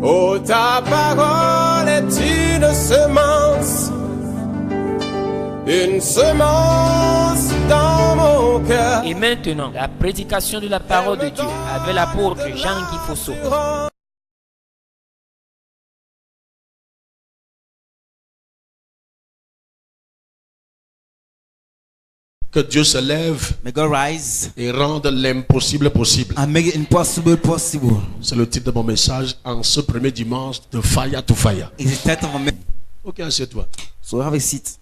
Oh, ta parole est une semence dans mon cœur. Et maintenant, la prédication de la parole de Dieu avec l'apôtre Jean-Guy Fosso. Que Dieu se lève et rende l'impossible possible. And make it impossible possible. C'est le titre de mon message en ce premier dimanche de Fire to Fire. It's the title of a Ok, assieds-toi. So have a seat.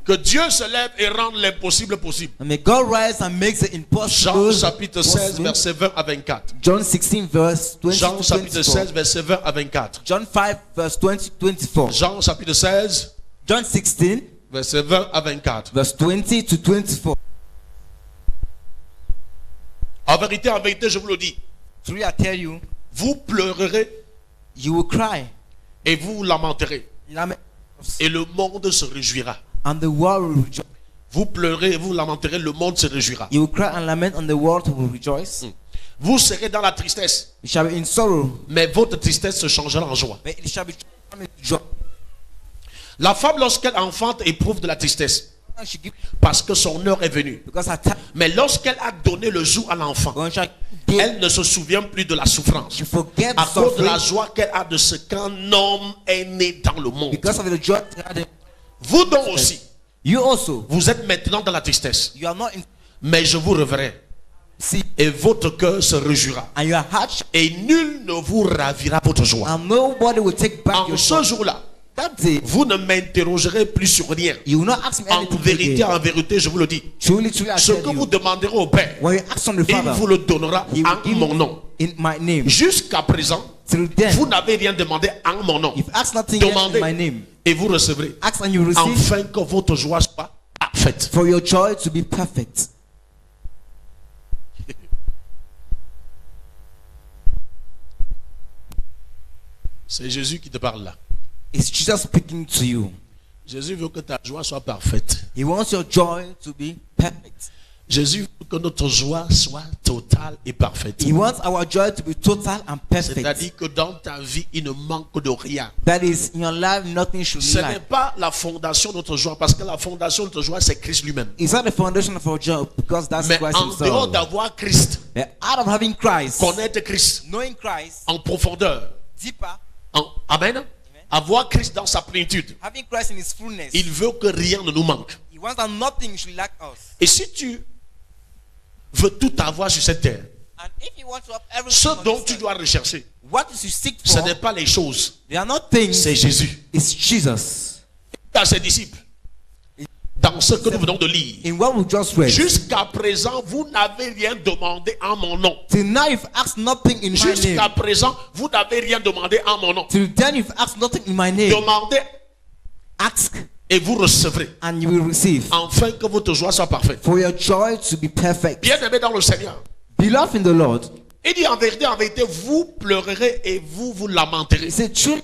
Que Dieu se lève et rende l'impossible possible. And may God rise and makes it impossible. Jean chapitre 16 verset 20 à 24. John 16 verse 20 Jean to chapitre 24. 16 verset 20 à 24. John 5 verse 20 to 24. Jean chapitre 16 John 16 verset 20 à 24. verse 20 to 24. En vérité, je vous le dis. Truly I tell you, Vous pleurerez you will cry. et vous lamenterez. Et le monde se réjouira. And the world will rejoice. Vous pleurez et vous lamenterez, le monde se réjouira. You will cry and lament, and the world will rejoice. Vous serez dans la tristesse, You shall be in sorrow, mais votre tristesse se changera en joie. but it shall be transformed into joy. La femme, lorsqu'elle enfante, éprouve de la tristesse And she give, parce que son heure est venue. because her time, Mais lorsqu'elle a donné le jour à l'enfant, God shall give, elle ne se souvient plus de la souffrance she forget à the cause de la suffering joie qu'elle a de ce qu'un homme est né dans le monde. because of the joy. Vous donc aussi, You also, vous êtes maintenant dans la tristesse, you are not in mais je vous reverrai see, et votre cœur se réjouira and your heart shall, et nul ne vous ravira votre joie. and nobody will take back En your ce joy. jour-là, That day, vous ne m'interrogerez plus sur rien. you will not ask me En anything vérité, again. en vérité, je vous le dis. Truly, truly, I Ce tell que vous you, demanderez au Père, when you ask on the il Father, vous le donnera He will en give mon nom. in my name. Jusqu'à présent, Till then, vous n'avez rien demandé en mon nom. if ask nothing else in Demandez my name, et vous recevrez. ask and you receive, Afin que votre joie soit parfaite. for your joy to be perfect. C'est Jésus qui te parle là. It's Jesus speaking to you. Jésus veut que ta joie soit parfaite. He wants your joy to be perfect. Jésus veut que notre joie soit totale et parfaite. He wants our joy to be total and perfect. C'est-à-dire que dans ta vie, il ne manque de rien. That is, in your life, nothing should Ce n'est lack. pas la fondation de notre joie, parce que la fondation de notre joie, c'est Christ lui-même. It's not the foundation of our joy, because that's Mais Christ en dehors himself. d'avoir Christ, But out of having Christ, connaître Christ knowing Christ en profondeur, deeper, Amen. Avoir Christ dans sa plénitude, having Christ in his fullness, il veut que rien ne nous manque. he wants that nothing should lack us. Et si tu veux tout avoir sur cette terre, And if you want to have everything ce on dont this tu earth, dois rechercher, what you should seek ce for, n'est pas les choses, they are not things, c'est Jésus. it's Jesus. À ses disciples, dans ce que nous venons de lire, In what we just read, jusqu'à présent, vous n'avez rien demandé en mon nom. till now you've asked nothing in my Jusqu'à name. présent, vous n'avez rien demandé en mon nom. Till then you've asked nothing in my name. Demandez Ask et vous recevrez, and you will receive, afin que votre joie soit parfaite. for your joy to be perfect. Bien-aimé dans le Seigneur, Beloved in the Lord, il dit en vérité, vous pleurerez et vous vous lamenterez. he said, truly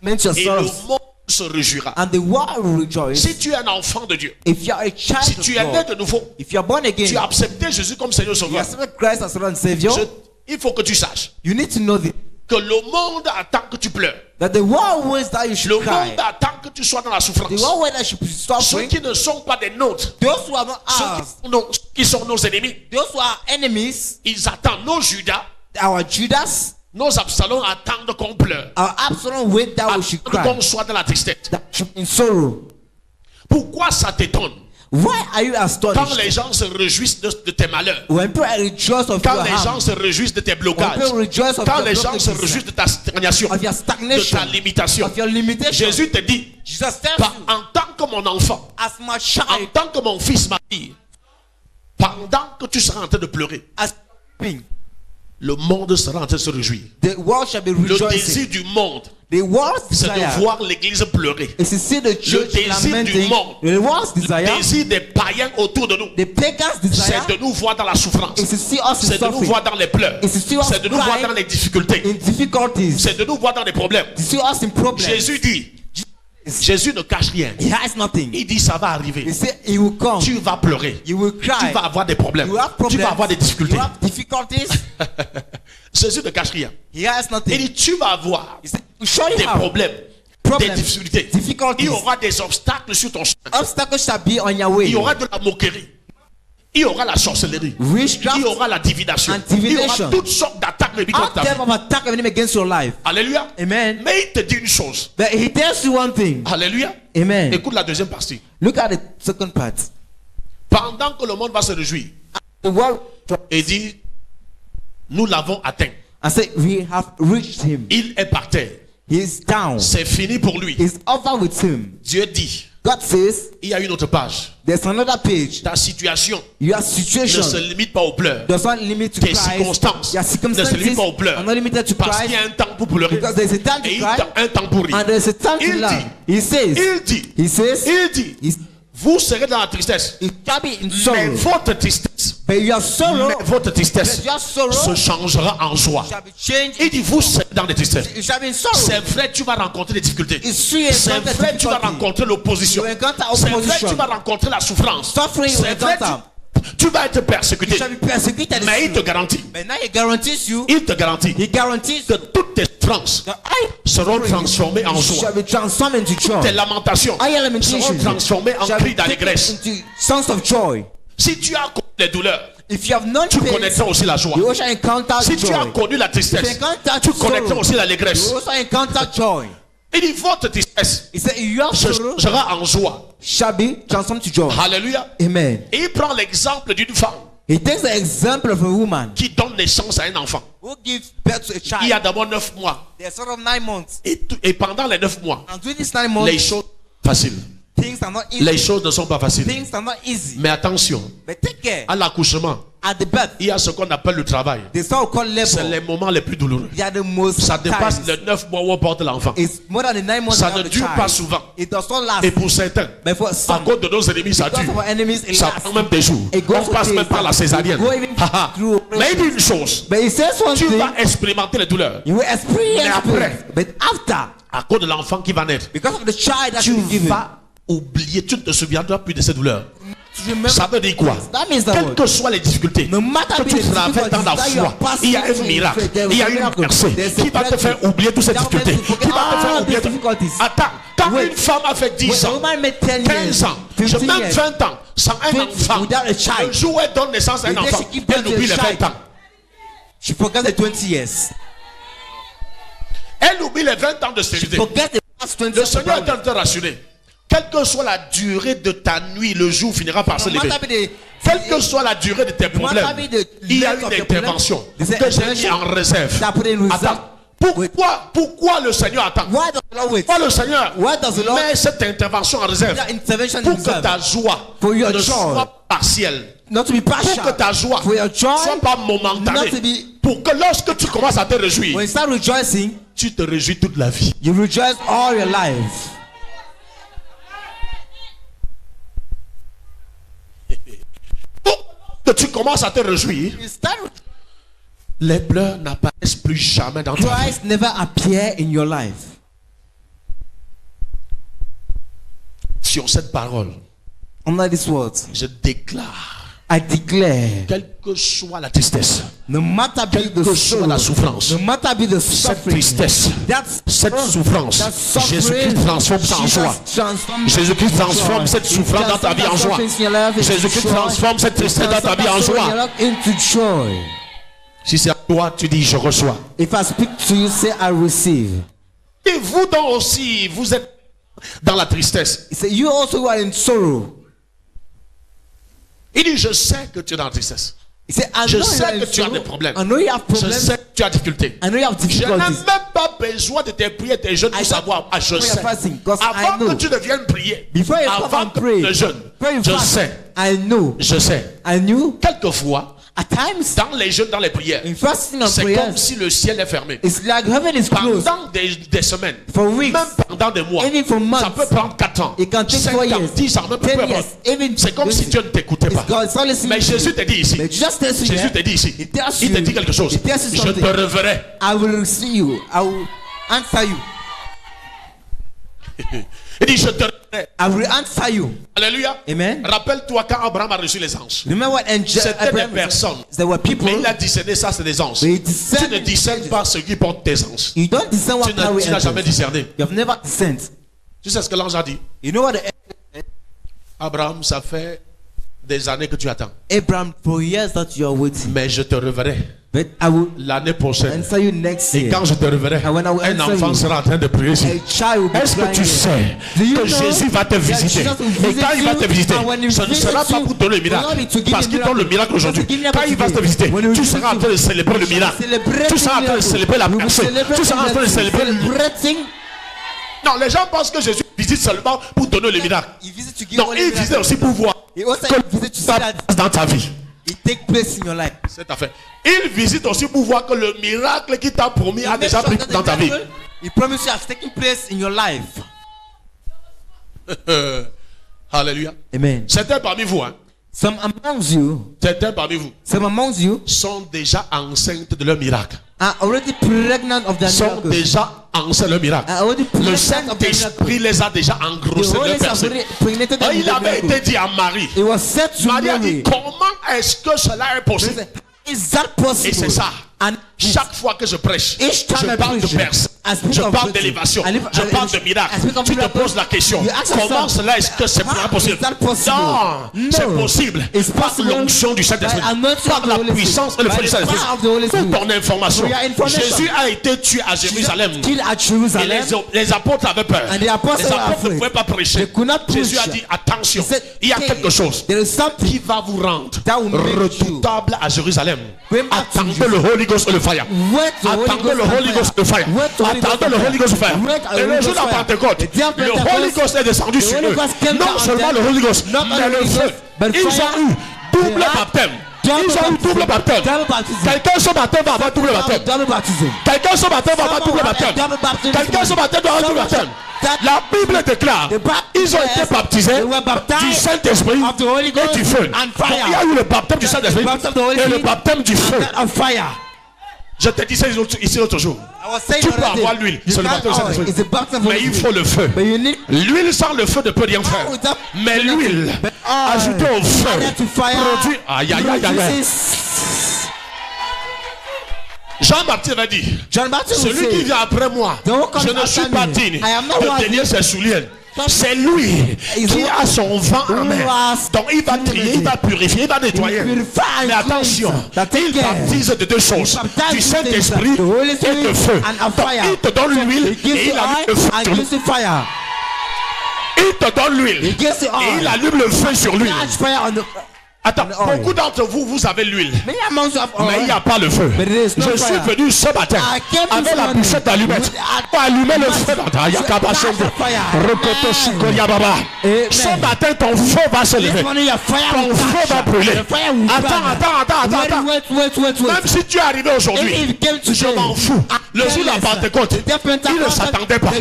lament Et le yourselves, monde se réjouira. and the world will rejoice. Si tu es un enfant de Dieu, If you are a child si of tu es né God, de nouveau, if you are born again, tu as accepté Jésus comme Seigneur you Sauveur, accept Christ as Lord and Savior, il faut que tu saches you need to know que le monde attend que tu pleures. that the world waits that you Le should cry. monde attend que tu sois dans la The souffrance. world waits that you should be Ceux suffering. qui ne sont pas des nôtres, Those who are not ceux ours, qui sont nos ennemis, those who are enemies, ils attendent. Nos Judas, our Judas, nos Absalom attendent qu'on pleure, our Absalom wait that we should attendent cry, qu'on soit dans la tristesse. that we should be in sorrow. Pourquoi ça t'étonne Why are you quand astonished? les gens se réjouissent de tes malheurs, When people rejoice of quand your les gens harm, se réjouissent de tes blocages, when people rejoice of quand your les gens se blockages, réjouissent de ta stagnation, of your de stagnation, ta limitation, of your limitation, Jésus te dit, Jesus tells you, en tant que mon enfant, as my en child, tant que mon fils, ma fille, pendant que tu seras en train de pleurer, as being, le monde sera en train de se réjouir. the world shall be Le rejoicing. désir du monde, The world's c'est de desire voir l'église pleurer. is to see the church désir du lamenting. monde, The world's Le desire, désir des païens autour de nous, the pagan's desire, c'est de nous voir dans la souffrance. is to see us in C'est de nous suffering, voir dans les pleurs. is to see us C'est de nous voir crying dans les difficultés. in difficulties, C'est de nous voir dans les problèmes. to see us in problems. Jésus dit, Jésus ne cache rien. He hides nothing. Il dit ça va arriver. He said he will come. Tu vas pleurer. You will cry. Tu vas avoir des problèmes. You have problems. Tu vas avoir des difficultés. You have difficulties. Jésus ne cache rien. He hides nothing. Il dit tu vas avoir He said, surely des have problèmes, problems, des difficultés. difficulties. Il y aura des obstacles sur ton chemin. Obstacles shall be on your way. Il y aura de la moquerie. Il y aura la sorcellerie. Witchcraft. Il y aura la divination. And Il y divination. aura toutes sortes d'attaques contre All ta vie. type of attack of enemy against your life. Alléluia. Amen. Mais il te dit une chose. But he tells you one thing. Alléluia. Amen. Écoute la deuxième partie. Look at the second part. Pendant que le monde va se réjouir, The world il dit, nous l'avons atteint. I say we have reached him. Il est par terre. He is down. C'est fini pour lui. It's over with him. Dieu dit, God says il y a une autre page. there's another page. Ta situation Your ne situation se limite pas aux pleurs. does not limit to Tes Christ. circonstances Your ne se circumstances limitent pas aux pleurs. are not limited to Parce qu'il y Christ. a un temps pour pleurer Because there's a time to et cry un temps pour rire. and there's a time to Il laugh. dit, He says, il dit, vous serez dans la tristesse. it shall be in Mais sorrow. votre tristesse, But your sorrow, your sorrow se changera en joie. shall be changed. Il dit, vous serez dans des tristesses. It shall be in sorrow. C'est vrai, tu vas rencontrer des difficultés. It's true, you C'est encounter vrai, tu vas difficulty. rencontrer l'opposition. You encounter C'est vrai, opposition. tu vas rencontrer la souffrance. Suffering you C'est vrai, encounter. tu vas être persécuté. You shall be persecuted. Mais il te garantit. But now he guarantees you. Il te garantit He guarantees que toutes tes souffrances that I seront transformées en shall joie. be transformed into joy. Tes lamentations I seront lamentations transformées en shall cris be d'allégresse. taken into songs of joy. Si tu as connu les douleurs, If you have known tu pain, connaîtras aussi la joie. you also encounter Si tu as joy. connu la If tristesse, you encounter tu connaîtras sorrow, aussi l'allégresse. you also encounter joy. Il dit votre tristesse He said, your sorrow sera en joie. shall be transformed to joy. Alléluia. Amen. Et il prend l'exemple d'une femme He takes the example of a woman qui donne naissance à un enfant. who gives birth to a child. Il y a d'abord 9 mois. There's sort of 9 months. Et pendant les 9 mois, And during these 9 months, les choses sont faciles. things are not easy. Les choses ne sont pas faciles. Things are not easy. Mais attention, But take care. à l'accouchement, At the birth, il y a ce qu'on appelle le travail. the so-called labor, C'est les moments les plus douloureux. they are the most Ça dépasse times. les 9 mois où on porte l'enfant. It's more than the 9 months Ça you have ne the dure child. pas souvent. It does not last. Et pour certains, But for à some, cause de nos ennemis, ça because dure. of our enemies, it Ça lasts. prend même des jours. It goes On for passe days. même par la césarienne. It go even Haha. through Mais il dit une chose. But he says one Tu thing, vas expérimenter les douleurs. you will experience Mais après, pain. But after, À cause de l'enfant qui va naître, because of the child that tu you give vas oublier. Tu ne te souviendras plus de ces douleurs. you remember, Ça veut dire quoi? that means that Quelles word. que soient les difficultés No matter que the tu traverses dans la difficulties that you foi, are passing il y a un through, miracle, there is il y a a une miracle. percée There's a qui va te breakthrough. faire oublier toutes ces That will difficultés. make you Qui va te forget faire all oublier. these difficulties. Attends, quand Wait. une femme a fait 10 When a ans, woman made 10 15 years, ans, je 15 même years, 20 ans, sans un 20 enfant, without a child, le jour où elle donne naissance à un the day enfant, she gives birth elle to a oublie les 20 child, ans. she forgets the 20 years. Elle oublie les 20 ans de stérilité. Forget the past 20 Le years. Seigneur est en train de te rassurer. Quelle que soit la durée de ta nuit, le jour finira par se No lever. matter the- Quelle que soit la durée de tes problèmes, il y a une intervention que j'ai mis en réserve. Attends, pourquoi le Seigneur attend? Why does the Lord wait? Pourquoi le Seigneur Why does the Lord met cette intervention en réserve? that intervention Pour que himself? ta joie For your ne joy. soit partielle. Not to be Pour partial. que ta joie For your ne joy, soit pas momentanée. not to be- Pour que lorsque tu commences à te réjouir, when you start rejoicing, tu te réjouis toute la vie. you rejoice all your life. Pour que tu commences à te réjouir, You start les pleurs n'apparaissent plus jamais dans ta vie. Christ never appear in your life. Sur cette parole, Under these words, je déclare, I declare, quelle que soit la tristesse, no matter be quelle the que soit la sorrow, souffrance, no matter be the cette suffering, tristesse, that's cette souffrance, that suffering, Jésus-Christ transforme ça en joie. Jésus-Christ transforme cette souffrance dans ta vie en joie. Jésus-Christ transforme cette tristesse dans ta vie en joie. into joy. Si c'est à toi, tu dis je reçois. If I speak to you, say I receive. Et vous donc aussi, vous êtes dans la tristesse. He said, you also are in sorrow. Il dit je sais que tu es dans la tristesse. He said, I Je know you sais are in que tu as sorrow. des problèmes. I know you have Je problems. sais que tu as des difficultés. I know you have Je n'ai difficulties. même pas besoin de tes prières, tes jeûnes pour I savoir. Ah, je don't sais. pray fasting, because I Avant know. que tu ne viennes prier, Before you come avant and que pray, tu ne jeûnes, before you je fast, sais. I know. Je sais. I knew. Quelquefois, At times, dans les jeûnes, dans les prières, in fasting and c'est prayers, comme si le ciel est fermé. it's like heaven is closed. Pendant des semaines, For weeks, même pendant des mois, even for months, ça peut prendre 4 ans, it can take 5 4 ans, years, 10 ans, même 10 peu years, importe. even C'est comme si Dieu ne t'écoutait pas. It's God, it's not listening Mais to Jésus you. te dit ici, But just tells you Jésus here, te dit ici, He tells il te you- dit quelque chose. He tells you Je something. te reverrai. I will see you. I will answer you. Il dit, je te répondrai. I will answer you. Alléluia. Amen. Rappelle-toi quand Abraham a reçu les anges. Remember what C'était des personnes. There were people. Mais il a discerné ça, c'est des anges. Tu ne discernes pas ceux qui portent tes anges. You don't discern what Tu n'as jamais discerné. You have never discerned. Tu sais ce que l'ange a dit? You know what Abraham, ça fait des années que tu attends. Abraham, for years that you are waiting. Mais je te reverrai But I will l'année prochaine. answer you next Et year. quand je te reverrai, And when I will un answer enfant you, sera en train de prier ici. a child will be Est-ce que crying tu here. sais Do you que know Jésus va te that visiter? Jesus will Et quand il va te visit visiter, you, and when he ce ne sera visits pas you, pour donner le will not miracle. be to give Parce you qu'il donne le miracle aujourd'hui. Because he give Quand il va te today, visiter, when he tu will seras en visit train de you, célébrer le miracle. celebrating Tu seras en train de miracle. célébrer la You will percée. celebrate Tu seras en train de célébrer le... celebrating. Non, les gens pensent que Jésus visite seulement pour donner le miracle. He visits to give Non, only il miracle. visite aussi pour voir He also que visits to see ça that passe dans ta vie. it take place in your life. C'est à fait. Il visite aussi pour voir que le miracle qu'il t'a promis a déjà pris dans ta vie. He promised you has taken place in your life. Alléluia. Amen. Certains parmi vous, hein, Some amongst you, sont déjà enceintes de leur miracle. are already pregnant of their Sont miracles. déjà enceintes de leur miracle. Are already Le pregnant of their miracle. Saint-Esprit les a déjà The engrossés de Holy leur Spirit has personne. already impregnated them with Il their avait miracle. été dit à Marie. It was said to Marie a Mary. dit, comment est-ce que cela est possible? Is that possible? Et c'est ça. And Chaque fois que je prêche, each time je I parle de preach, personne, I speak je of parle virtue. d'élévation, I live- je I- parle I- de I miracle. speak of Tu te miracle. poses la question, You ask comment yourself, cela est-ce que c'est how possible? is that possible? Non, No. c'est possible It's par possible l'onction du Saint-Esprit, by anointing par of the la Holy puissance et Spirit, le feu by du the Saint-Esprit. power of the Holy Pour Spirit. ton information, For your information. Jésus a été tué à Jérusalem. Killed at Et Jerusalem. les apôtres avaient peur. And the apostles Les were apôtres ne afraid. pouvaient pas prêcher. They could not Jésus a preach. dit, attention, He said, il y a "Hey, quelque chose there is something qui va vous rendre that will make redoutable à Jérusalem. Going back to Attendez le Holy Ghost et le fire. Wait the Holy Attendez Ghost le and Holy fire. Ghost et le fire. Wait the Holy Ghost Attendez le and Holy Ghost et le fire. Wait the Et Holy le jour de Ghost la fire. Pentecôte, The day of le Pentecost, Holy Ghost est descendu the sur Holy eux. Ghost came Non down on seulement them, le Holy Ghost, not only mais le Holy feu. Ghost, but Ils ont fire. eu double They had baptême. double Ils ont eu double baptême. Double baptism. Quelqu'un ce matin va avoir double baptême. Double baptism. Quelqu'un ce matin va avoir double Someone baptême. had a double baptism. Quelqu'un ce matin doit avoir double baptême. La Bible déclare, ils ont été baptisés They were baptized du Saint-Esprit of the Holy Ghost et du feu. and Donc, fire. il y a eu le baptême du Saint-Esprit The baptism of the Holy et le Spirit baptême du feu. and of fire. Je te disais ici l'autre jour. I was saying Tu peux already, avoir l'huile, you c'est le can't baptême du oil, Saint-Esprit. it's a baptism of the Mais Holy il Spirit. faut le feu. But you need L'huile sans le feu ne peut rien faire. without Mais l'huile But oil ajoutée au feu added to fire produit. Aïe aïe aïe aïe. produces- Jean-Baptiste avait dit, John Baptist will celui qui say, vient après moi, The one comes je ne suis after pas me, digne I am not de worthy. tenir ses souliers. C'est lui Is qui the a son vent en main. has Donc il va trier, il va purifier, il va nettoyer. purify and Mais attention, cleanse. il baptise de deux choses, baptise du with Saint-Esprit the Holy et Spirit de feu. and of Donc fire. il te donne l'huile He gives et you il allume le oil feu and sur lui. gives you fire. Il te donne l'huile He gives you et oil. il allume le feu sur lui. Catch fire on the. Attends, on the oil. beaucoup d'entre vous, vous avez l'huile. Many amounts of Mais il oil. n'y a pas le feu. But it is Je no suis fire. venu ce matin I came avec this la morning poussette d'allumette with pour allumer le feu dans ta Light yakabashende. the fire. Rekoto shikoya baba. Amen. Ce matin, ton feu va se lever. This morning your fire Ton will feu va catch. brûler. The fire will burn. Attends. Wait. Même si tu es arrivé aujourd'hui, If it came today, je m'en fous. Le jour de la Pentecôte, il ne s'attendait pas.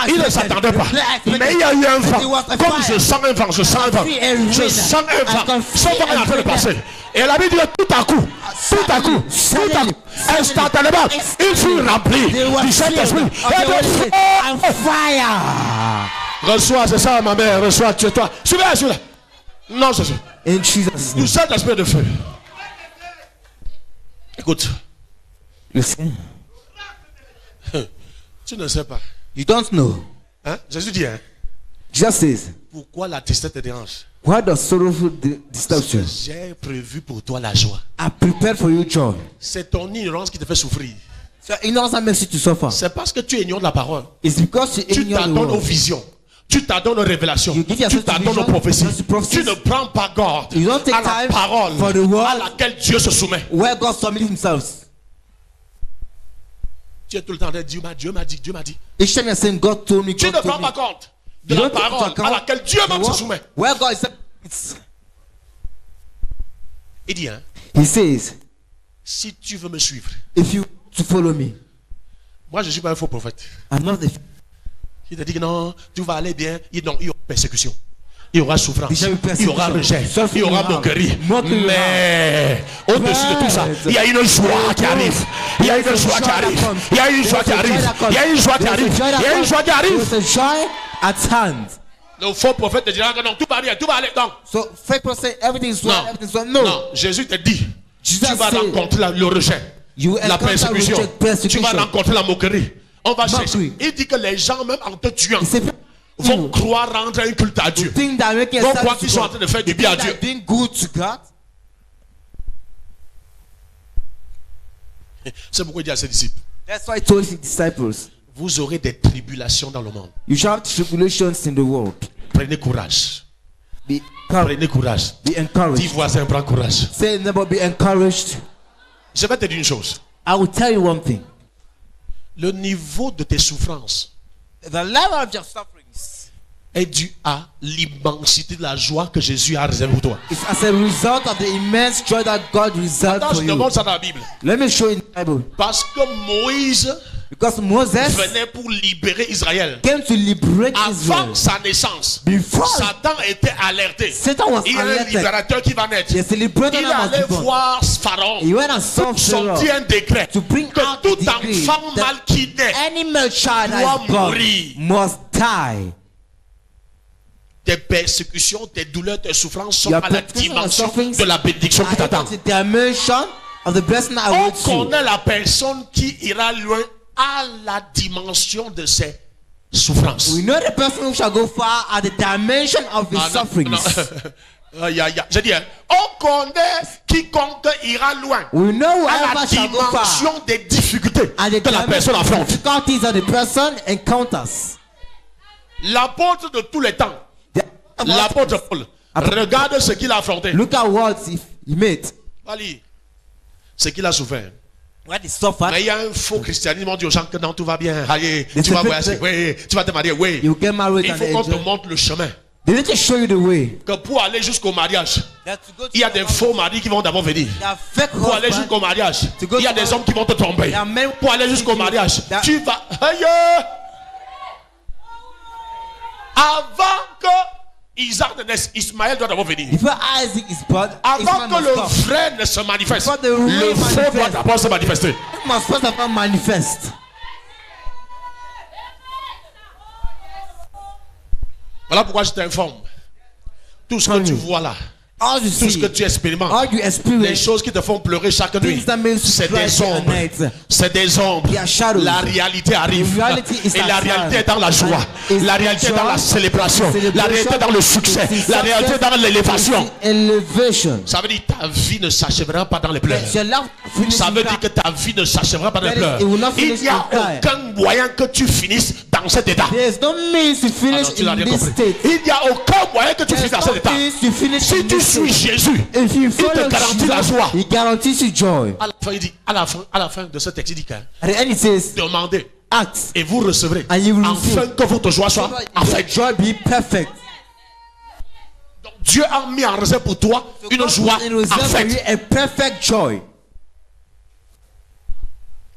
Il ne s'attendait pas. Mais il y a eu un vent. Comme je sens un vent, je sens un vent. Je sens un vent. Ce vent est en train de passer. Et la Bible dit tout à coup, instantanément, il fut rempli du Saint-Esprit et de feu. and fire. Reçois, c'est ça ma mère, reçois, tu es toi. Celui-là. Non, c'est ça. In Jesus' Du name. Saint-Esprit de feu. Écoute, Listen. tu ne sais pas. You don't know. Hein? Jésus dit, hein? Jesus says, Pourquoi la tristesse te dérange? why does sorrowful disturb you? J'ai prévu pour toi la joie. I prepared for you joy. C'est ton ignorance qui te fait souffrir. So ignorance that makes you to suffer. C'est parce que tu ignores la parole. It's because you Tu ignore the t'adonnes aux word. visions. Tu t'adonnes aux révélations. You give yourself Tu t'adonnes to aux prophéties. vision, to prophecies. Tu ne prends pas garde You don't take à la time parole for the word. à laquelle Dieu se soumet. Where God submits himself. Tu es tout le temps en train de dire, Dieu m'a dit, Dieu m'a dit. Each time you're saying God told me, Tu ne God prends told me. pas compte de You la don't take parole into à account laquelle Dieu même the se word. soumet. Where God is, Il dit, hein, He says, si tu veux me suivre, if you to follow me, moi je ne suis pas un faux prophète. I'm not the Il te dit que non, tout va aller bien. Il y aura persécution. Il y aura souffrance. Il y aura Il y aura rejet. Il y aura moquerie. Mais au-dessus de tout ça, il y a une joie qui arrive. Il y a une joie qui arrive. Il y a une joie qui arrive. Il y a une joie qui arrive. Il y a une joie qui arrive. There's a joy at hand. Le faux prophète te dira que non, tout va bien, tout va aller. Non. So fake person say everything is well, Non. everything is well. No. Non, Jésus te dit, Jesus tu vas said, rencontrer le rejet, you will la encounter persécution. reject, persecution. Tu vas rencontrer la moquerie. On va Mockery. chercher. Il dit que les gens, même en te tuant, He said, vont croire rendre un culte à Dieu. think that making Vont a croire service qu'ils to sont en God. train de faire du bien à Think Dieu. that doing good to God. C'est pourquoi il dit à ses disciples, That's why he told his disciples, vous aurez des tribulations dans le monde. you shall have tribulations in the world. Prenez courage. Be encouraged. Prenez courage. Be Dis encouraged. voisin, prends courage. Say never be encouraged. Je vais te dire une chose. I will tell you one thing. Le niveau de tes souffrances The level of your sufferings est dû à l'immensité de la joie que Jésus a réservée pour toi. is as a result of the immense joy that God reserved Attends, for je te you. montre ça dans la Bible. Let me show you in the Bible. Parce que Moïse Because Moses venait pour libérer Israël. came to liberate Israel. Avant sa naissance, Before Satan était alerté. Satan was Il y a un alerted. libérateur qui va naître. Yes, the liberator Il was allait born. voir Pharaon He went and saw pour Pharaoh sortir un décret to bring que out tout the decree enfant that mal qui naît any male child doit that is born mourir. must die. Tes persécutions, tes douleurs, tes souffrances sont Your à la persecution and dimension sufferings de la bénédiction qui are t'attend. equal to the dimension of the blessing that On awaits you. connaît la personne qui ira loin à la dimension de ses souffrances. We know the person who shall go far at the dimension of his Ah, non, sufferings. non. Je dis, hein, on connaît quiconque ira loin We know à la whoever shall go far dimension des difficultés at the que la personne dimension of affronte. difficulties that the person encounters. L'apôtre de tous les temps, l'apôtre Paul, regarde ce qu'il a affronté. Look at what he made. Allez, ce qu'il a souffert. What he suffered. Mais il y a un faux christianisme, on dit aux gens que non, tout va bien. Allez, They tu vas say, voyager, oui, tu vas te marier, oui. You get married Il and faut qu'on te enjoy. montre le chemin. They need to show you the way. Que pour aller jusqu'au mariage, That to go to il y a des faux maris qui vont d'abord venir. that fake Pour aller husband, jusqu'au mariage, To go il y a to- des hommes qui vont te tromper. There are men- Pour aller jusqu'au mariage, That- tu vas. Aïe! Avant que Isaac ne naisse, Ismaël doit d'abord venir. before Isaac is born, Avant Ismael que must le come. vrai ne se manifeste, Before the real le faux manifest. doit d'abord se manifester. It must first of all manifest. Voilà pourquoi je t'informe. Tout ce que tu vois là, All you tout ce que see, tu expérimentes, all you les experience, choses qui te font pleurer chaque nuit, things that make you c'est cry des day and ombres. night. C'est des ombres. They are shadows. La réalité arrive. The reality is Et la at réalité hand. est dans la joie. And La it's réalité est dans joy, la célébration. La celebration, réalité est dans le succès. it's La réalité est success, dans l'élévation. it's elevation. Ça veut dire que ta vie ne s'achèvera pas dans les pleurs. Your love finishes Ça veut in dire que ta vie ne s'achèvera pas dans les That is, pleurs. it will not Il finish n'y a in cry. aucun moyen que tu finisses dans cet état. There is no means to Ah finish non, tu l'as in bien this compris. state. Il n'y a aucun moyen que tu There finisses is dans cet no état. means to finish Si in tu this suis state. Jésus, If you il te follow garantit la joie. Jesus, he guarantees you joy. À la fin, il dit, à la fin de ce texte, il dit que At the end it says, demandez ask, et vous recevrez, and you will afin receive. que votre joie soit Your parfaite. joy be perfect. Donc Dieu a mis en réserve pour toi une God joie put in reserve for you parfaite. a perfect joy.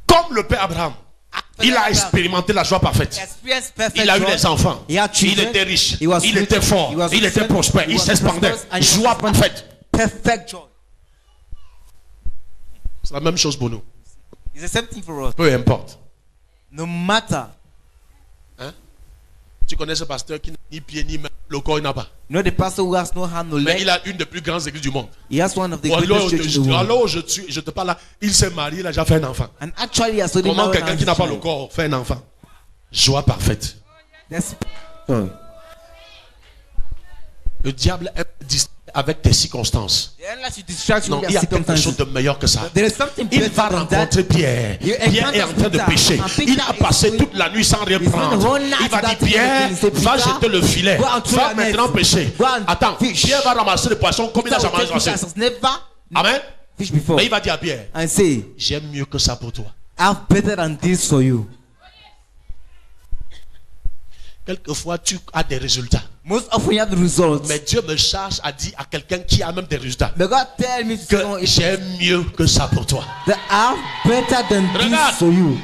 Comme le Père Abraham, il a expérimenté la joie parfaite. Experienced perfect Il a eu joy. des enfants. He had Il children. était riche. He was Il rich. était fort. He was Il était rich. prospère. He Il was s'expandait. prosperous and he was Joie parfaite. Perfect joy. C'est la même chose pour nous. It's the same thing for us. Peu importe. No matter. Hein? Tu connais ce pasteur qui n'a ni pied ni main, le corps il n'a pas. You know the pastor who has no hand, no Mais leg. il a une des plus grandes églises du monde. He has one of the Alors, greatest churches in the world. alors je te parle là, il s'est marié, il a déjà fait un enfant. And actually, he has already Comment married quelqu'un and qui n'a pas child. le corps fait un enfant? Joie parfaite. That's joy. Le diable est distrait avec tes circonstances. The enemy to distract you Non, with il y your a quelque chose circumstances. de meilleur que ça. There is something Il better va than that. rencontrer Pierre. You Pierre est en train de encounter pêcher. Peter. And Peter Il a is passé with- toute la nuit sans rien He's been prendre. one night Il va dire without Pierre, anything. He said, va Peter, jeter le filet. go and throw Va your net. maintenant pêcher. Go and Attends, fish. Pierre va ramasser les poissons comme il n'a Peter jamais will take fish ramassé. as never Amen. fish before. Mais il va dire à Pierre, And say, j'aime mieux que ça pour toi. I have better than this for you. Quelquefois, tu as des résultats. Most often you have the results. Mais Dieu me charge à dire à quelqu'un qui a même des résultats But God tell me to say, que j'aime mieux que ça pour toi. that I have better than Regarde. this for you.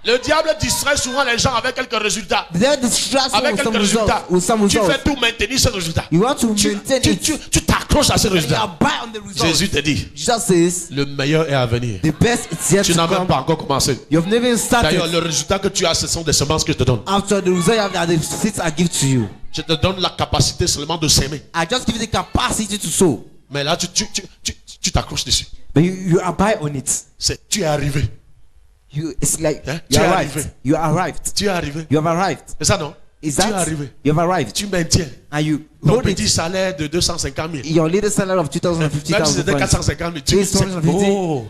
Le diable distrait souvent les gens avec quelques résultats. The devil distracts you Avec with some quelques results. résultats. With some Tu results. fais tout maintenir ces résultats. You want to Tu maintain it. t'accordes t'accroches à ce You résultat, abide on the result. Jésus te dit, Jesus says, le meilleur est à venir. the best is yet Tu to n'as même come. pas encore commencé. You've never D'ailleurs, started. le résultat que tu as, ce sont des semences que je te donne. After the result you have, are the seeds I give to you. Je te donne la capacité seulement de s'aimer. I just give you the capacity to sow. Mais là, tu t'accroches dessus. But you abide on it. Tu es arrivé. It's like Hein? you Tu es arrived. arrivé. You arrived. Tu es arrivé. You have arrived. C'est ça, non? Is Tu es that arrivé. you have arrived? Tu maintiens And you ton hold petit it. salaire de 250 000. Your little salary of Même si 250,000 c'était francs. 450 000, tu Yes, 250. oh,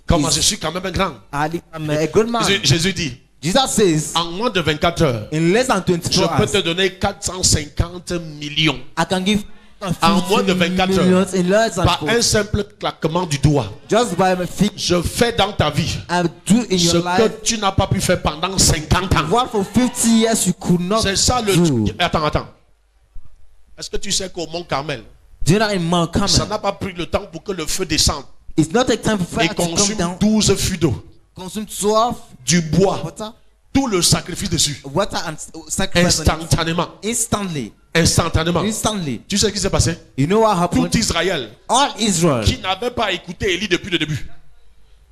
comment Is- je suis quand même un grand. I'm a good man. Jésus dit, Jesus says, en moins de 24 heures, in less than je 24 peux hours, te donner 450 millions I can give en moins de 24 heures, millions in less than par un simple claquement du doigt. just by my feet. Je fais dans ta vie I do in ce your life que tu n'as pas pu faire pendant 50 ans. what for 50 years you could not C'est ça le do. truc. Attends. Est-ce que tu sais qu'au Mont Carmel, Do you know in Mount ça Carmel, n'a pas pris le temps pour que le feu descende it's not a time for et fire to come consume down, 12 fûts d'eau, consume 12 du bois, water, tout le sacrifice dessus, water and sacrifice on it. instantanément. Instantly. Tu sais ce qui s'est passé? You know what Tout happened? Israël All Israel, qui n'avait pas écouté Élie depuis le début,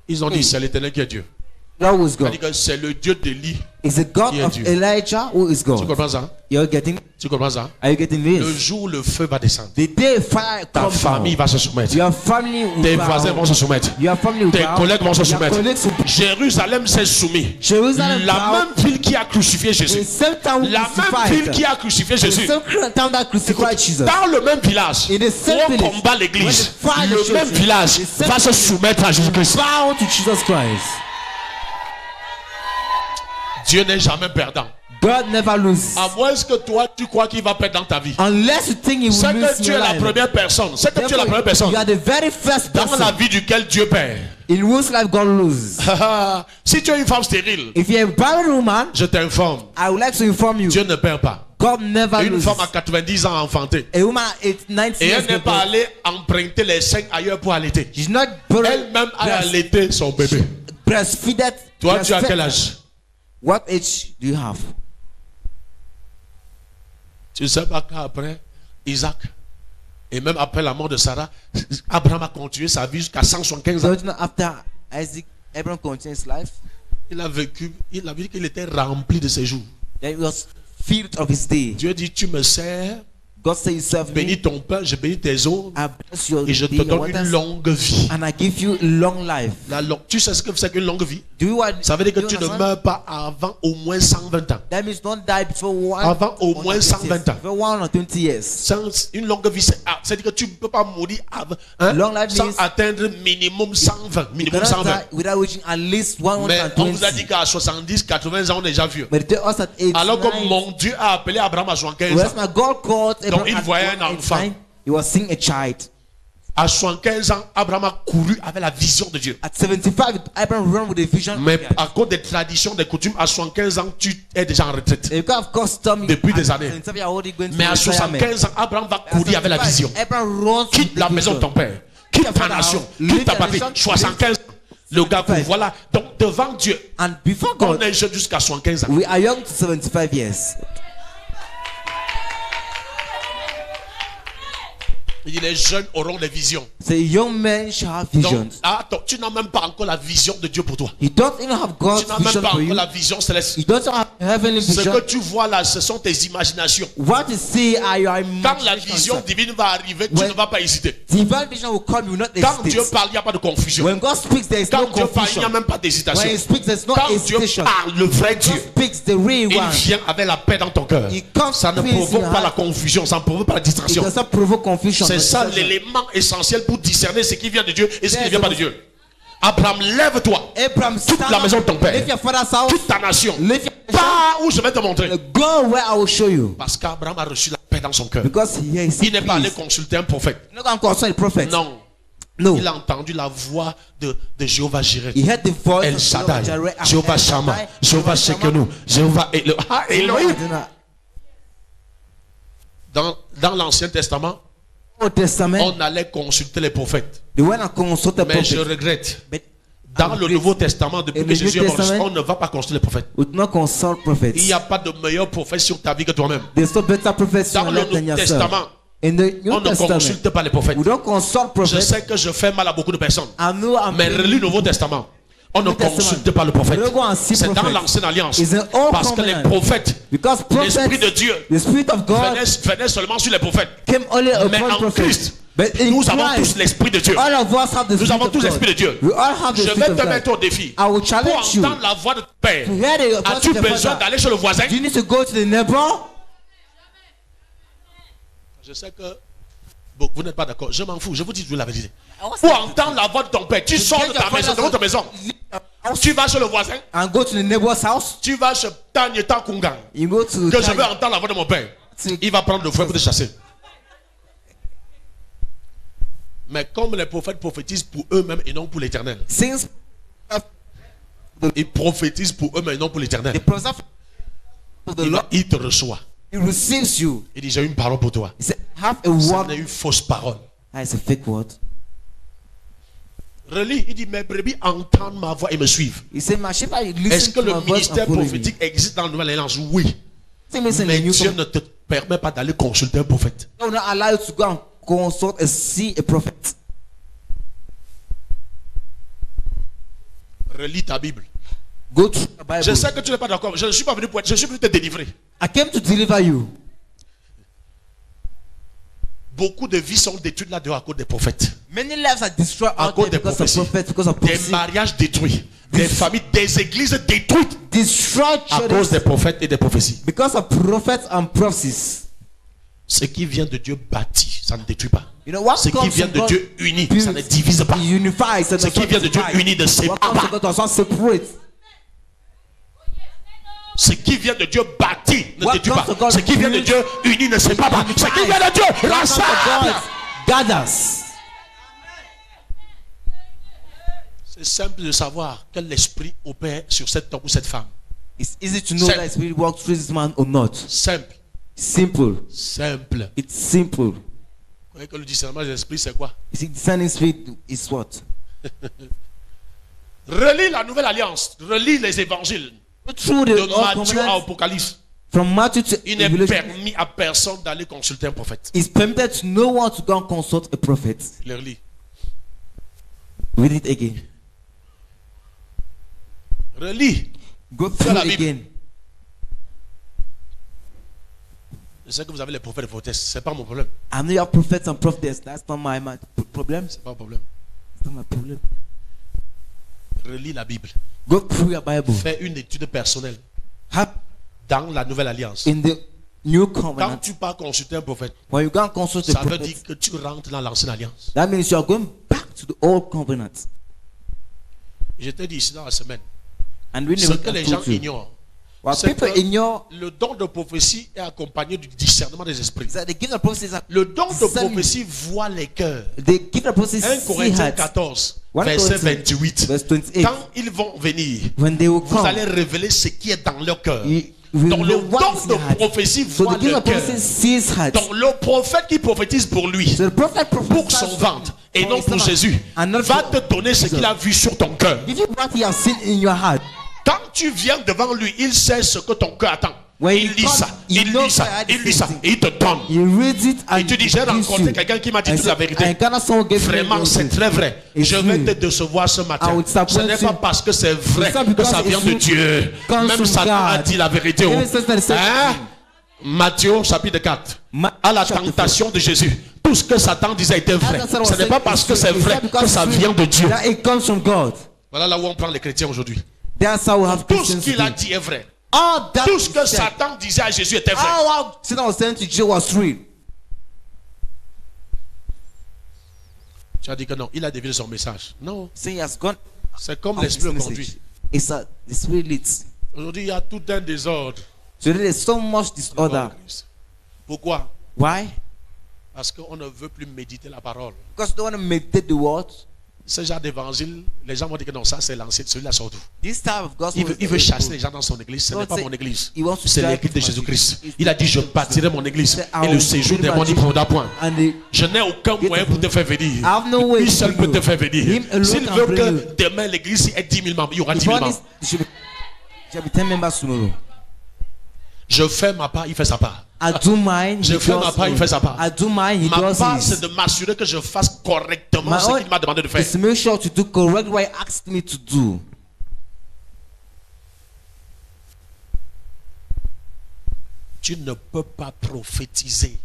ils ont dit c'est l'Éternel qui est Dieu. that was On God. dit que c'est le Dieu d'Élie. It's the God Qui est of Dieu. Elijah who is Tu God. comprends ça? You're getting? Tu comprends ça? Are you getting Le this? jour où le feu va descendre, The day fire ta comes famille down, va se soumettre. your family will Tes bow. voisins vont se soumettre. Your family will Tes bow. collègues vont se Your soumettre. colleagues will- Jérusalem s'est soumis. Jerusalem La bow. même ville qui a crucifié The Jésus. same town La même ville qui a crucifié The Jésus. same town that crucified Jesus. Dans le même village, In the same où on village, combat l'église, when they fight the le church, même village the same va se village soumettre à Jésus-Christ. Bow to Jesus Christ. Dieu n'est jamais perdant. God never loses. À moins que toi, tu crois qu'il va perdre dans ta vie. Unless you think he will C'est lose que in tu es your la life. première personne. C'est que tu es la Therefore, première personne you are the very first dans la person vie duquel Dieu perd. in whose life God loses. Si tu es une femme stérile, If you're a barren woman, je t'informe, I would like to inform you, Dieu ne perd pas. God never Une loses. femme à 90 ans a enfanté. A woman at 90 Et years elle n'est pas allée emprunter les seins ailleurs pour allaiter. she's not borrowed- Elle-même a allaité son bébé. breastfeeded. Toi, tu as breastfed. quel âge? What age do you have? Tu sais pas qu'après Isaac, et même après la mort de Sarah, Abraham a continué sa vie jusqu'à 175 ans. Don't you know after Isaac, Abraham continued his life? Il a vécu, il a vu qu'il était rempli de ses jours. Then he was filled of his day. Dieu dit, tu me sers, God said, you serve me, bénis ton pain, je bénis tes eaux, I bless your et je day, te your donne une waters, longue vie. and I give you long life. Tu sais ce que c'est qu'une longue vie? Do you want? Ça veut dire que do you tu ne understand? meurs pas avant au moins 120 ans. That means don't die before one. Avant au or moins 20 120 years. ans. Before 1 or 20 years. Une longue vie, c'est-à-dire que tu ne peux pas mourir avant, hein, Long life sans means- atteindre minimum 120. You Minimum cannot 120. die without reaching at least Mais on 120. vous a dit qu'à 70, 80 ans, on est déjà vieux. But they tell us at age Alors que 9, mon Dieu a appelé Abraham à 75 whereas ans. my God called Abraham il at voyait un 189, enfant. he was seeing a child. À 75 ans, Abraham a couru avec la vision de Dieu. At 75, Abraham ran with a vision. Mais of God. à cause des traditions, des coutumes, à 75 ans, tu es déjà en retraite. And God, of course, told me Depuis des at années. 75, you're already going to Mais à retirement. 75 ans, Abraham va At courir avec la 75, vision. Abraham runs with Quitte the la maison de vision. ton père. Quitte ta nation. Quitte ta patrie. 75 ans. Le gars court. Voilà. Donc devant Dieu, And before on God, est jeune jusqu'à 75 ans. we are young to 75 years. Il dit les jeunes auront des visions. So young men shall have Donc, visions. attends, tu n'as même pas encore la vision de Dieu pour toi. You don't even have Tu God's n'as même vision pas for encore you. la vision céleste. You don't have heavenly Ce vision. que tu vois là, ce sont tes imaginations. What you see are your Quand la imaginations. vision divine va arriver, tu When- ne vas pas hésiter. Divine vision will come, you will not Quand Dieu hesitate. parle, il n'y a pas de confusion. When God speaks, there is no Quand Dieu parle, il n'y confusion. a même pas When d'hésitation. He speaks, there's no Quand Dieu hesitation. parle, le vrai God Dieu, speaks the real il one. vient avec la paix dans ton cœur. Il comes Ça ne peace in provoque your pas la heart. confusion, ça ne provoque pas la It distraction. does not provoke confusion. C'est but ça distraction. l'élément essentiel pour discerner ce qui vient de Dieu et ce qui ne Yes, vient pas de it Dieu. Abraham, lève-toi. Abraham, Quitte stand la up, maison de ton père. leave your father's house, Quitte ta nation. leave your Pas où je vais te montrer. go where I will show you. Parce qu'Abraham a reçu la paix dans son cœur. Because he is Il n'est pas allé pleased. consulter un prophète. You're not going to consult a prophet. Non. No. Il a entendu la voix de Jéhovah Jireh. He heard the voice El of Shaddai, Jireh, Jéhovah El Shammah, Shaddai, Jéhovah Shekenu, Jéhovah Elohim. Dans l'Ancien Testament, Old Testament, on allait consulter les prophètes. they went and consulted Mais je prophet. regrette. But Dans le Nouveau Testament, depuis In que the Jésus New est mort, Testament, on ne va pas consulter les prophètes. we do not consult prophets. Il n'y a pas de meilleur prophète sur ta vie que toi-même. There's no better prophets Dans in le life than Nouveau yourself. Testament, In the New On ne Testament, consulte pas les prophètes. we don't consult Je prophets. sais que je fais mal à beaucoup de personnes. I know I'm Mais relis le Nouveau Testament. On ne New Testament. consulte pas le prophète. We don't go and see C'est dans prophets. l'ancienne alliance. It's an old Parce que les covenant. prophètes, Because l'Esprit de prophets, Dieu the Spirit of God venait seulement sur les prophètes. came only Mais upon en prophets. Christ, But in nous avons Christ, tous l'Esprit de Dieu. all of us have the Nous Spirit avons of tous God. l'Esprit de Dieu. We all have the Je Spirit vais of te God. mettre au défi. I will Pour challenge you. entendre la voix de ton père, To hear the voice as-tu of the besoin Father, d'aller chez le voisin? do you need to go to the neighbor? Je sais que vous n'êtes pas d'accord. Je m'en fous. Je vous dis toujours la vérité. Pour entendre la voix de ton père, tu sors de ta maison, de votre maison. Tu vas chez le voisin. And go to the neighbor's house. Tu vas chez Tanyeta Kungang. You go to Que je veux entendre la voix de mon père. Il va prendre le fouet pour te chasser. Mais comme les prophètes prophétisent pour eux-mêmes et non pour l'éternel. Since Ils prophétisent pour eux-mêmes et non pour l'éternel. the prophet of the Lord, Il te reçoit. he receives you. Il dit, j'ai une parole pour toi. He said, have a Ça word. n'est une fausse parole. That is a fake word. Relis, il dit, mes brebis entendent ma voix et me suivent. He said, my sheep are Est-ce listening que to le my voice ministère and following me. prophétique existe dans la Nouvelle Alliance? Oui. Same as in Mais the New Dieu Covenant. ne te permet pas d'aller consulter un prophète. I will not allow you to go and consult and see a prophet. Relis ta Bible. Go through the Bible. Je sais que tu n'es pas d'accord. Je ne suis pas venu pour être, je suis venu te délivrer. I came to deliver you. Beaucoup de vies sont détruites là-dedans à cause des prophètes. Many lives are destroyed À out cause there des because of prophéties. prophets, because of Des prophecy. mariages détruits. Des familles, des églises détruites Destroyed à cause churches des prophètes et des prophéties. because of prophets and prophecies. Ce qui vient de Dieu bâti, ça ne détruit pas. You know what Ce qui comes vient from de God Dieu uni, builds, ça ne divise pas. unifies, Ce qui vient de Dieu uni ne What sépare comes from pas. God does not separate. Ce qui vient de Dieu bâti ne What détruit comes pas. from God Ce qui vient de builds, Dieu uni ne sépare pas. Ce qui vient de Dieu What comes from rassemble. God gathers. C'est simple de savoir que l'esprit opère sur cet homme ou cette femme. It's easy to know Simple. that spirit works through this man or not. Simple. Simple. Simple. It's simple. Vous voyez que le discernement de l'esprit, c'est quoi? You see, discerning spirit is what? Relis la nouvelle alliance. Relis les évangiles. Go through the De Old Matthieu à Covenant, Apocalypse. from Matthew to Il n'est Revelation. permis à personne d'aller consulter un prophète. It's permitted to no one to go and consult a prophet. Les relis. Read it again. Relis. Go Fais through la it Bible. again. Je sais que vous avez les prophètes et prophétesses. C'est pas mon problème. I know you are prophets and prophetess. That's not my problem. C'est pas mon problème. It's not my problem. Relis la Bible. Go through your Bible. Fais une étude personnelle Have dans la nouvelle alliance. in the new Quand covenant. tu pars consulter un prophète, When you go and consult a ça veut prophet, dire que tu rentres dans l'ancienne alliance. that means you are going back to the old covenant. Je te dis ici dans la semaine, And we ce never que les gens told you. ignorent, What c'est people que ignore le don de prophétie est accompagné du discernement des esprits. is that the gift of prophecy is that Le don de discernment. prophétie voit les cœurs. The gift of prophecy 1 see Corinthiens hearts. 14, 1 verset Corinthians, 28. verse 28. Quand ils vont venir, When they will vous come, allez révéler ce qui est dans leur cœur. you will Donc le know what is in don your de heart. prophétie So voit the gift le of cœur. prophecy sees hearts. Donc le prophète qui prophétise pour lui, So the prophet pour son ventre et non pour Jésus, va te donner ce qu'il a vu sur ton cœur. Give you what he has seen in your heart. Quand tu viens devant lui, il sait ce que ton cœur attend. When Il you lit come, ça, he il knows lit ça, that il lit ça, et il te donne. He reads it and Et tu dis, j'ai gives rencontré you. quelqu'un qui m'a dit I toute la said, vérité. I got someone gave me Vraiment, the c'est truth. très vrai. It's Je vais true. te décevoir ce I matin. will Ce disappoint n'est pas you. parce que c'est vrai It's not que because ça vient it's de true. Dieu. Comes Même from Satan a God. dit la vérité. Even Satan said Hein? Matthieu chapitre 4. À la tentation de Jésus. Tout ce que Satan disait était vrai. Ce n'est pas parce que c'est vrai que ça vient de Dieu. That it comes from God. Voilà là où on prend les chrétiens aujourd'hui. That's how we have Tout ce Christians qu'il a today. dit est vrai. All that Tout ce que he said, Satan disait à Jésus était vrai. all what Satan was saying to Jesus was real. Tu as dit que non, il a dévié son message. Non, So he has gone c'est comme out l'esprit his le conduit. message. It's a the spirit leads. Aujourd'hui, il y a tout un désordre. So there is so much disorder. Pourquoi? Why? Parce qu'on ne veut plus méditer la parole. Because they want to meditate the word. Ce genre d'évangile, les gens vont dire que non, ça c'est l'ancien, celui-là sort d'où? This type of gospel. Il veut chasser les gens dans son église. Ce n'est God pas say mon église. he wants to C'est drive l'église de my Jésus-Christ. church. Il a dit, je bâtirai mon église. Say, I Et le will séjour build des my morts n'y church. prendra point. And the Je n'ai aucun moyen pour te faire venir. I have no way Lui to seul bring peut te you. faire venir. Him alone S'il can veut bring que you. demain l'église ait 10 000 membres, il y aura 10 If 000 all membres. this, there should be 10 members tomorrow. Je fais ma part, il fait sa part. I do mine. Je fais ma part, il fait sa part. I do mine, he Ma does part, his. c'est de m'assurer que je fasse correctement My ce own qu'il m'a demandé de faire. is to make sure to do correct what he asked me to do. Tu ne peux pas prophétiser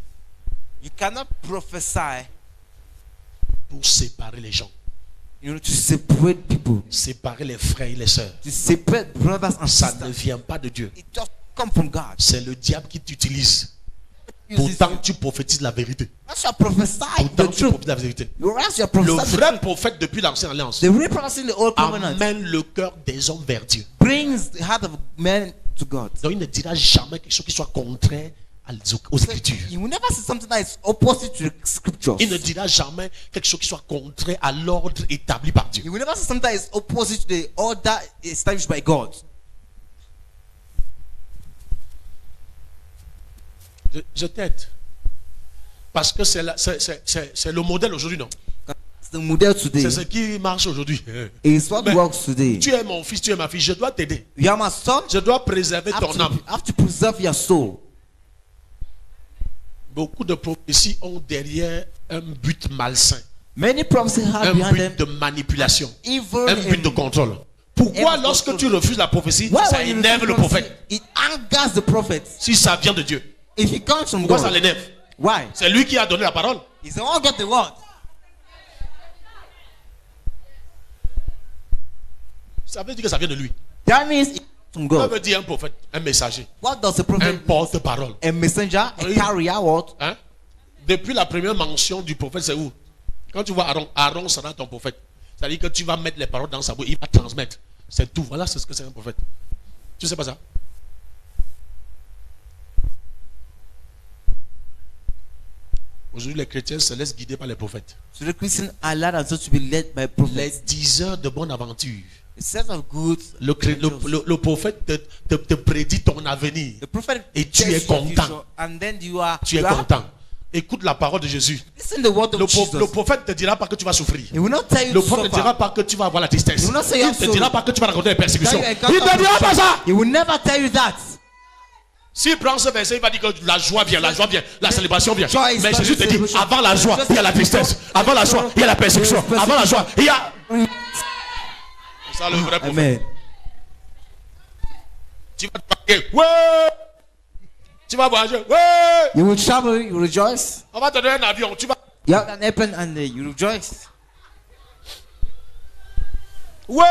You cannot prophesy, pour séparer les gens, to separate people, séparer les frères et les sœurs. to separate brothers and Ça ne sisters. vient pas de Dieu. It just come from God. C'est le diable qui t'utilise. You Pourtant, tu prophétises la vérité. you prophesy Pourtant, the tu truth. prophétises la vérité. You ask your Le prophesy the vrai truth. prophète depuis l'ancienne alliance The real prophet in the old covenant amène le cœur des hommes vers Dieu. brings the heart of man to God. Donc, il ne dira jamais quelque chose qui soit contraire aux Écritures. You will never see something that is opposite to the scriptures. Il ne dira jamais quelque chose qui soit contraire à l'ordre établi par Dieu. You will never see something that is opposite to the order established by God. Je t'aide. Parce que c'est le modèle aujourd'hui, non? It's the model today. C'est ce qui marche aujourd'hui. It's what Mais works today. tu es mon fils, tu es ma fille, je dois t'aider. You are my son. Je dois préserver ton âme. You have to preserve your soul. Beaucoup de prophéties ont derrière un but malsain, Many prophecies have un behind but them de manipulation, evil un but de contrôle. Pourquoi Evil lorsque control. tu refuses la prophétie, Why ça when you énerve refuse le prophecy, prophète? it angers the prophet. Si ça vient de Dieu, If it comes from pourquoi ça God, l'énerve? why? C'est lui qui a donné la parole. He's the one who got the word. Ça veut dire que ça vient de lui. That means it comes from Ça God. veut dire un prophète, un messager, What does a un prophet? porte-parole. A messenger, a Oui. carrier, what? Hein? Depuis la première mention du prophète, c'est où? Quand tu vois Aaron, Aaron sera ton prophète. C'est-à-dire que tu vas mettre les paroles dans sa bouche, il va transmettre. C'est tout. Voilà c'est ce que c'est un prophète. Tu sais pas ça? Aujourd'hui, les chrétiens se laissent guider par les prophètes. So the Christians are allowed themselves to be led by Les prophets. 10 heures de bonne aventure. The sense of good. Le prophète te prédit ton avenir. The prophet Et tu tells es you your content. future, and then you are. Tu es you are content. Écoute la parole de Jésus. Listen the word Le of Jesus. prophète ne te dira pas que tu vas souffrir. He will not tell you Le to prophète ne te dira suffer. pas que tu vas avoir la tristesse. Il will not say Il you ne te have dira sorrow. pas que tu vas rencontrer des persécutions. That you Il ne te dira pas ça. He will never tell you that. S'il prend ce verset, il va dire que la joie vient, la célébration vient. Joy is Mais not Jésus te dit, celebration. avant la joie, il y a la tristesse. Avant la joie, il y a la persécution. Avant la joie, il y a... C'est ça le vrai prophète. Amen. Tu vas te parler. Ouais. Tu vas voyager. Ouais. You will travel, you will rejoice. On va te donner un avion. Tu vas... You have an airplane and you rejoice. Ouais.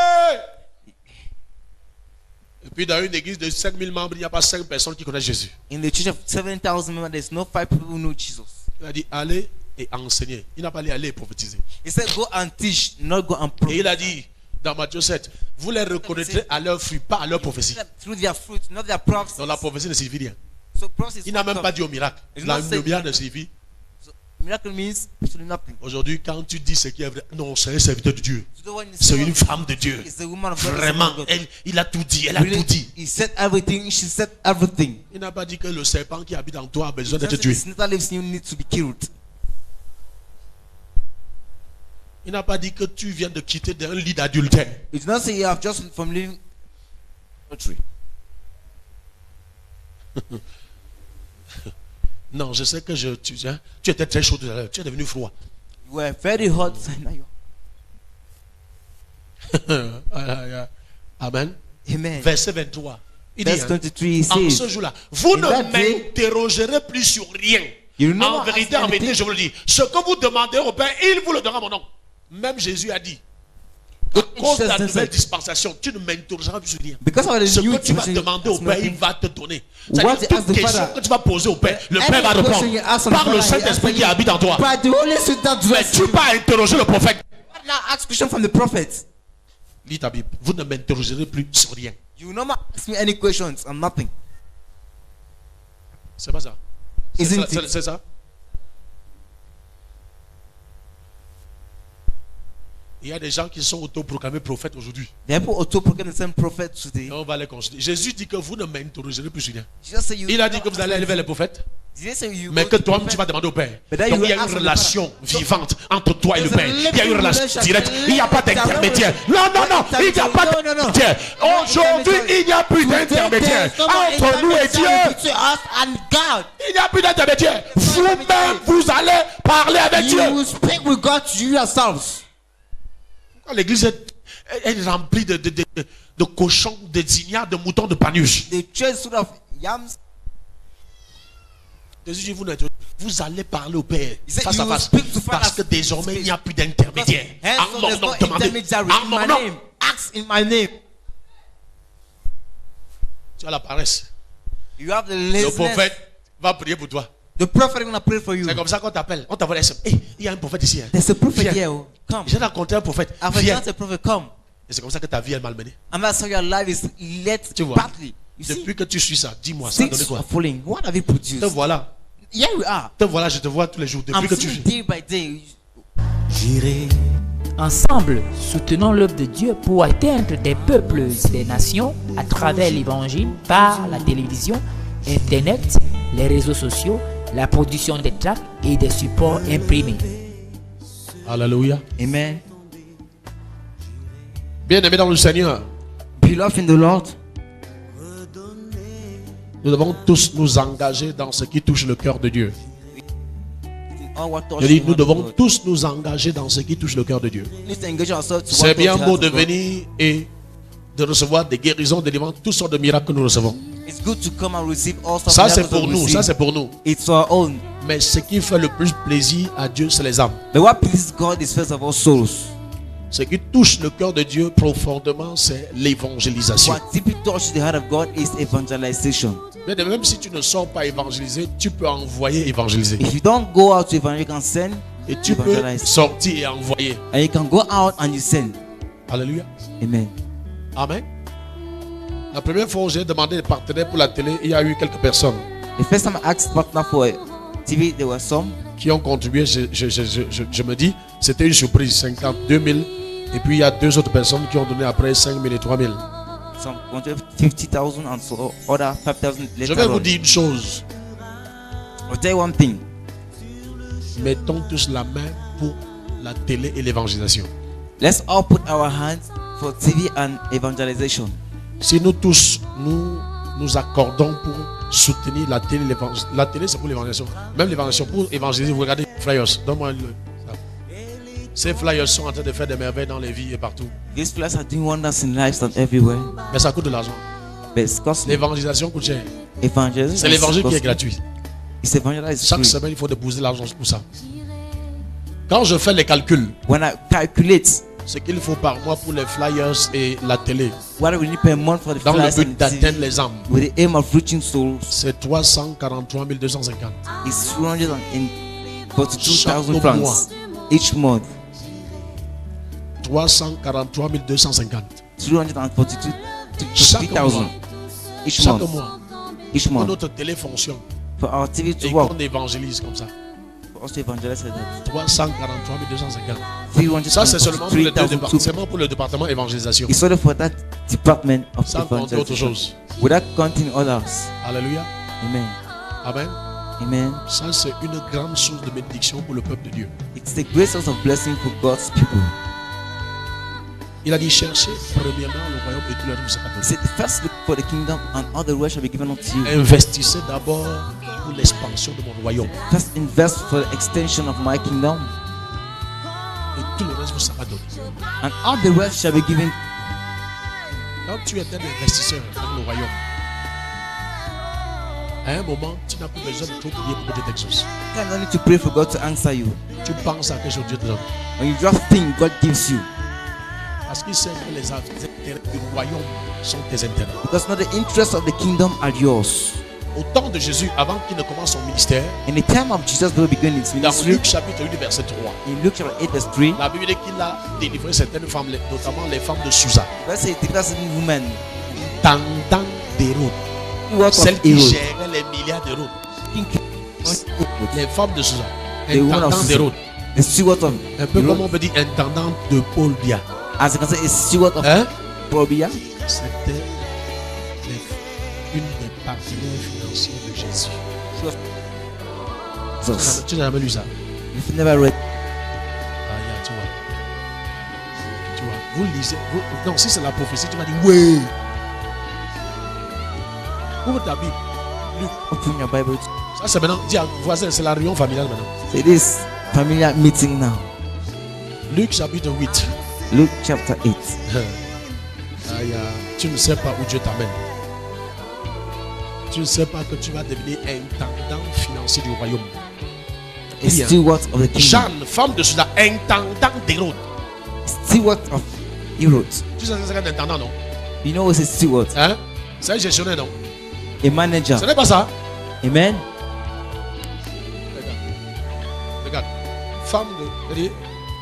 Et puis dans une église de 5000 membres, il n'y a pas 5 personnes qui connaissent Jésus. In the church of 7,000 members, there's no 5 people who know Jesus. Il a dit, allez et enseigner. Il n'a pas dit aller et prophétiser. He said, go and teach, not go and Et prophesy. il a dit, dans Matthieu 7, vous les reconnaîtrez à leur fruit, pas à leur prophétie. Through their fruit, not their prophecy. Donc la prophétie ne signifie rien. So prophecy is Il n'a même not pas dit au miracle. It's not Le saying- miracle ne signifie. So, miracle means absolutely nothing. Aujourd'hui, quand tu dis ce qui est vrai, non, c'est un serviteur de Dieu. So the one is C'est une femme de Dieu. is the woman of God. Vraiment, Is the woman of God. il a tout dit, elle a Really, tout dit. he said everything, she said everything. Il n'a pas dit que le serpent qui habite en toi a besoin Just d'être the tué. snake that lives in you needs to be killed. Il n'a pas dit que tu viens de quitter un lit d'adultère. He did not say you have just from living adultery. Non, je sais que tu étais très chaud tout à l'heure. Tu es devenu froid. You were very hot. Now you Amen. Amen. Verset 23. Il dit, Verse hein, 23 he en says, ce jour-là, vous In ne that day, m'interrogerez plus sur rien. You will never En vérité, ask en vérité, anything. je vous le dis. Ce que vous demandez au Père, il vous le donnera à mon nom. Même Jésus a dit, à cause de la nouvelle dispensation, tu ne m'interrogeras plus sur rien. Because of the Ce new que tu vas dispensation, demander au ask Père, il nothing. va te donner. What C'est-à-dire, you ask toute the question Father, que tu vas poser au Père, le any Père va question you répondre. ask on Par the le Father, he Saint-Esprit answers qui you. habite en toi. But the Holy Spirit that Mais dwells tu in you. vas interroger le prophète. Now ask question from the prophet. Lis ta Bible. Vous ne m'interrogerez plus sur rien. You will not ask me any questions on nothing. C'est pas ça. Isn't C'est it? c'est ça. Il y a des gens qui sont autoproclamés prophètes aujourd'hui. The people auto-proclaim the same prophet today. Et on va les consulter. Jésus dit que vous ne m'interrogerez plus sur rien. Jesus said you Il a dit que vous allez aller vers les prophètes. Mais que toi-même tu vas demander au Père. Donc il y a une relation vivante entre toi et le Père. Il y a une relation directe. Il n'y a pas d'intermédiaire. Non, il n'y a pas d'intermédiaire. Aujourd'hui, il n'y a plus d'intermédiaire entre nous et Dieu. Il n'y a plus d'intermédiaire. Vous-même, vous allez parler avec Dieu. Quand l'église est remplie de cochons, de dîgnards, de moutons, de panurges. Jésus dit, vous allez parler au Père face à face. Parce que désormais, il n'y a plus d'intermédiaire. En mon nom, demandez. En mon nom. Ask in my name. Tu as la paresse. You have the Le laziness. prophète va prier pour toi. The prophet will pray for you. C'est comme ça qu'on t'appelle. On t'envoie les SMS. Hey, il y a un prophète ici. Hein. There's a prophet Viens. here. Oh. Come. J'ai rencontré un prophète. I've Viens. encountered a prophet. Come. Et c'est comme ça que ta vie est malmenée. And that's how your life is led Tu vois. badly. You see, Depuis que tu suis ça, dis-moi ça. Donne things quoi? are falling. What have you produced? Te voilà. Here we are. Te voilà, je te vois tous les jours. Depuis I'm que tu seeing suis. day by day. J'irai Ensemble, soutenons l'œuvre de Dieu pour atteindre des peuples et des nations à travers l'évangile par la télévision, Internet, les réseaux sociaux, la production des tracts et des supports imprimés. Alléluia. Amen. Bien-aimés dans le Seigneur, Beloved in the Lord, nous devons tous nous engager dans ce qui touche le cœur de Dieu. all what touch Je dis, the nous heart of devons God. tous nous engager dans ce qui touche le cœur de Dieu. Let's engage ourselves to C'est what bien touch the beau heart de of God. venir et de recevoir des guérisons, des délivrances, toutes sortes de miracles que nous recevons. It's good to come and receive all stuff. Ça, that c'est we pour nous. receive. Ça, c'est pour nous. It's our own. Mais ce qui fait le plus plaisir à Dieu, c'est les âmes. But what pleases God is first of all souls. Ce qui touche le cœur de Dieu profondément, c'est l'évangélisation. What deeply touches the heart of God is evangelization. Mais même si tu ne sors pas évangéliser, tu peux envoyer évangéliser. If you don't go out to evangelize, you can send Et tu peux evangelize. sortir et envoyer. And you can go out and you send. Alléluia. Amen. Amen. La première fois où j'ai demandé des partenaires pour la télé, il y a eu quelques personnes The first time I asked partner for TV, there were some. qui ont contribué. Je me dis, c'était une surprise, 52 000. Et puis il y a deux autres personnes qui ont donné après 5 000 et 3 000. Some 50,000 and so other 5,000 Je later vais vous on. dire une chose. I'll tell you one thing. Mettons tous la main pour la télé et l'évangélisation. Let's all put our hands for TV and evangelization. Si nous tous, nous accordons pour soutenir la télé, la télé c'est pour l'évangélisation. Même l'évangélisation, pour évangéliser, vous regardez les flyers. Donne-moi ça. Ces flyers sont en train de faire des merveilles dans les vies et partout. These flyers are doing wonders in lives and everywhere. Mais ça coûte de l'argent. But it's costly. L'évangélisation coûte cher. Evangelism C'est is l'évangile qui est costly. gratuit. It's evangelized Chaque free. semaine, il faut déposer l'argent pour ça. Quand je fais les calculs, When I calculate ce qu'il faut par mois pour les flyers et la télé, what we need per month for the dans le flyers but and d'atteindre TV, les âmes, with the aim of reaching souls, c'est 343 250. is 342,000 Chaque francs each month. 343 250. 342,000 each Chaque month. mois. Each Quand month. notre télé fonctionne For our TV et to work, qu'on évangélise comme ça, for us to evangelize like that. 343 250. Ça, c'est seulement pour le, 343,200. seulement pour le département évangélisation. It's only for that department of Sans compter autre evangelization. chose. Without counting others. Alléluia. Amen. Amen. Amen. Ça, c'est une grande source de bénédiction pour le peuple de Dieu. It's the great source of blessing for God's people. Il a dit cherchez premièrement le royaume et tout le reste vous sera He donné. said, first look for the kingdom and all the rest shall be given unto you. Investissez d'abord pour l'expansion de mon royaume First invest for the extension of my kingdom, et tout le reste vous sera donné. and all the rest shall be given. Quand tu es un investisseur dans le royaume, à un moment, tu n'as plus besoin de trop prier pour que Dieu t'exauce. You don't need to pray for God to answer you. Tu penses à quelque chose que Dieu te donne. When you just think, God gives you. Parce qu'il sait que les intérêts du royaume sont tes intérêts. Because not the interests of the kingdom are yours. Au temps de Jésus, avant qu'il ne commence son ministère, In the time of Jesus, before he began his dans ministry, Luc chapitre 1, verset 3, in Luke chapter 8, verse 3, la Bible dit qu'il a délivré certaines femmes, notamment les femmes de Susa, let's say the certain woman, tendant d'Hérode, what of celles qui Herod, géraient les milliards d'Hérode, the les femmes de Susa, woman intendant of d'Hérode, steward of un peu Herod, comme on peut dire intendant de Paul Bia. as you can say, a steward of Hein? Probia. C'était une des partenaires financiers de Jésus. She was Jesus. Tu n'as jamais lu ça. You've never read. Ah, tu vois. Tu vois. Vous lisez. Non, si c'est la prophétie, tu vas dire oui. Ouvre ta Bible. Luc. Open your Bible. Ça, c'est maintenant. Dis à voisin, c'est la réunion familiale maintenant. It is familiar meeting now. Luc chapitre 8. Luke chapter 8. Tu ne sais pas où Dieu t'amène. Tu ne sais pas que tu vas devenir intendant financier du royaume. A steward of the kingdom. Jeanne, femme de Susa, intendant d'Hérode. Steward of Herod. Tu sais ce que c'est qu'un intendant, non? You know what's a steward? Hein? C'est un gestionnaire, non? A manager. Ce n'est pas ça. Amen. Regarde.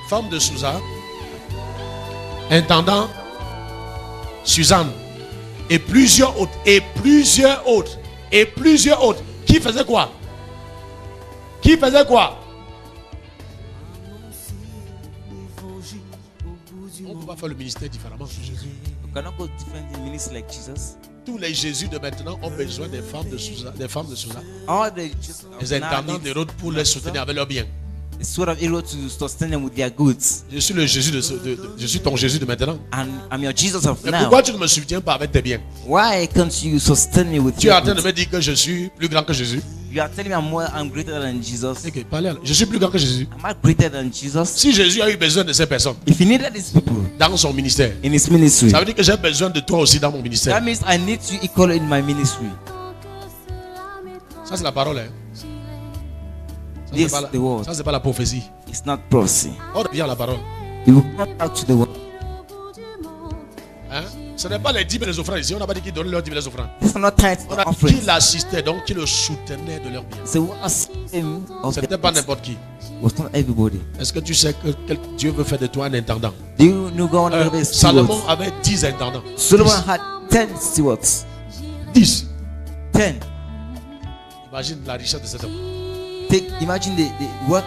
Femme de Susa, intendant Suzanne, et plusieurs autres, Qui faisait quoi? On ne peut pas faire le ministère différemment que Jésus. You cannot go different in ministry like Jesus. Tous les Jésus de maintenant ont besoin des femmes de Susa, All the Jesus les intendants de l'autre pour les soutenir avec leurs biens. the sword of Herod to sustain them with their goods. Je suis le Jésus je suis ton Jésus de maintenant. And I'm your Jesus of Mais now. pourquoi tu ne me soutiens pas avec tes biens? Why can't you sustain me with Tu es your en train de goods? me dire que je suis plus grand que Jésus. You are telling me I'm greater than Jesus. Ok, parlez. Je suis plus grand que Jésus. Am I greater than Jesus? Si Jésus a eu besoin de ces personnes If he needed these people dans son ministère, in his ministry, ça veut dire que j'ai besoin de toi aussi dans mon ministère. that means I need you equally in my ministry. Ça c'est la parole. Hein? This is the word. Ça c'est pas la prophétie. It's not prophecy. On revient à la parole. You will come out to the word. Hein? Ce n'est pas les 10 000 les offrandes ici. On n'a pas dit qu'ils donnaient leurs 10 000 les offrandes. This is not tithes On or a dit offerings. qu'ils l'assistaient, donc qu'ils le soutenaient de leurs biens. So what was him of Ce the n'était pas n'importe qui. was not everybody. Est-ce que tu sais que Dieu veut faire de toi un intendant? Do you know God have a Salomon steward? avait 10 intendants. Solomon had 10 stewards. 10. 10. Imagine la richesse de cet homme. Imagine the what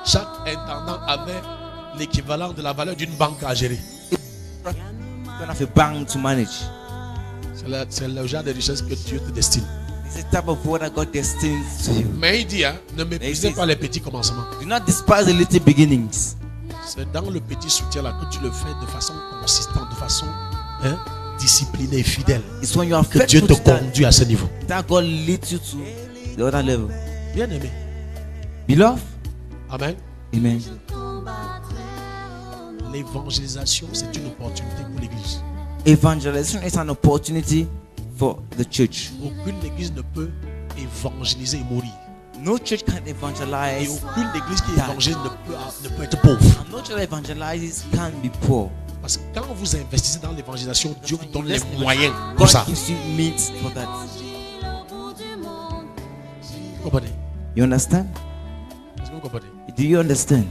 Chaque intendant avait l'équivalent de la valeur d'une banque à gérer. kind of a bank to manage. C'est le genre de richesse que Dieu te destine. It's the type of word that God destined to you. Mais il dit, hein, ne méprisez pas les petits commencements. Do not despise the little beginnings. C'est dans le petit soutien là que tu le fais de façon consistante, de façon disciplinée et fidèle. It's when you are Que Dieu te faithful to that, conduit à ce niveau. that God leads you to the other level. Bien aimé. Beloved, Amen. amen. L'évangélisation, c'est une opportunité pour l'église. Evangelization is an opportunity for the church. Aucune église ne peut évangéliser et mourir. No church can Et evangelize. aucune église qui that. évangélise ne peut être pauvre. And no church that evangelizes can be poor. Parce que quand vous investissez dans l'évangélisation, Dieu vous donne les Let's- moyens pour God ça. gives you means for that. Vous comprenez? You understand? Est-ce que vous comprenez? Do you understand?